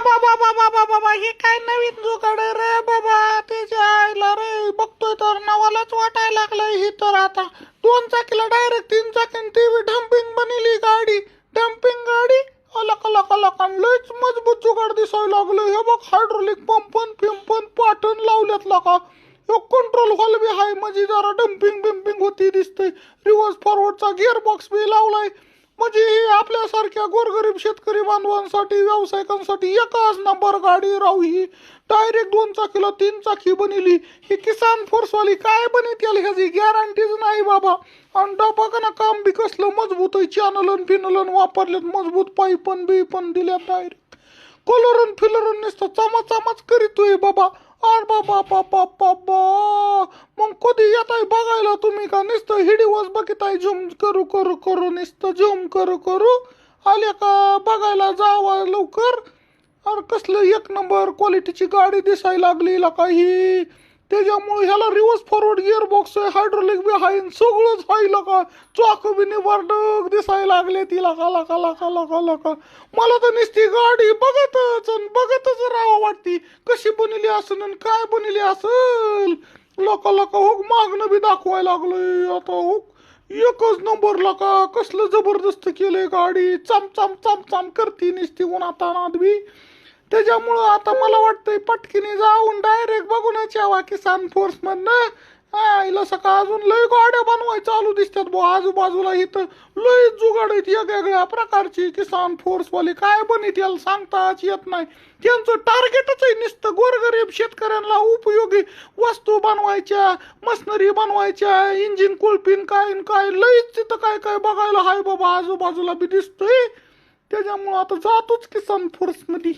बाबा बाबा बाबा बाबा हे काय नवीन जुगाड आहे रे बाबा. त्याच्या आईला रे बघतोय तर नवालाच वाटायला लागलंय. ही तर आता 2 चाकीला डायरेक्ट 3 चाकीन ती डम्पिंग बनली गाडी. डम्पिंग गाडी अलक अलक अलक लयच मजबूत जुगाड दिसायला लागलं. हे बघ हायड्रोलिक पंपन पिंपन पाटण लावल्यात का. कंट्रोल हॉल बी हाय म्हणजे जरा डम्पिंग बिम्पिंग होती दिसतंय. रिव्हर्स फॉरवर्डचा गिअर बॉक्स बी लावलाय. म्हणजे ही आपल्यासारख्या गोरगरीब शेतकरी बांधवांसाठी व्यावसायिकांसाठी एकच नंबर गाडी राहू. ही डायरेक्ट 2 चाकीला 3 चाकी बनली. ही किसान फोर्सवाली काय बनितील ह्याची गॅरंटीच नाही बाबा. आणि बघा ना काम बी कसलं मजबूत आहे. चॅनलन फिनलन वापरलेत मजबूत पाईपन बी पण दिल्यात डायरेक्ट. कलरन फिलरन नुसतं चमाचमाच करीतोय बाबा. अरे बाबा बाबा बाबा मग कधी येताय बघायला तुम्ही का नुसतं हिडीवस बघताय झूम करू करू करू नुसतं झूम करू करू आले का बघायला जावा लवकर. अरे कसलं एक नंबर क्वालिटीची गाडी दिसायला लागली काही. त्याच्यामुळे ह्याला रिव्हर्स फॉरवर्ड गिअर बॉक्स आहे हायड्रोलिक बी आहे सगळंच आहे का. चाक बी निवडक दिसायला लागले तिला का लका लका लका लका. मला तर नुसती गाडी बघतच राहावं वाटती. कशी बनली असेल आणि काय बनली असेल. लका लका हो मागणं बी दाखवायला लागलोय आता हो. एकच नंबर लका कसलं जबरदस्त केलंय गाडी. चम चम चम चम करती नुसती उन्हातानात बी. त्याच्यामुळं आता मला वाटतंय पटकीने जाऊन डायरेक्ट बघूनच यावा किसान फोर्स मधनं. आईला सकाळ अजून लय गाड्या बनवाय चालू दिसतात बुवा आजूबाजूला. इथं लय जुगाड आहेत वेगवेगळ्या प्रकारची. किसान फोर्स वाले काय बनित याला सांगताच येत नाही. त्यांचं टार्गेटच आहे नुसतं गोरगरीब शेतकऱ्यांना उपयोगी वस्तू बनवायच्या मशनरी बनवायच्या इंजिन कुळपिन काय लयच तिथं काय काय बघायला हाय बाबा आजूबाजूला बी दिसतंय. त्याच्यामुळं आता जातोच किसान फोर्स मध्ये.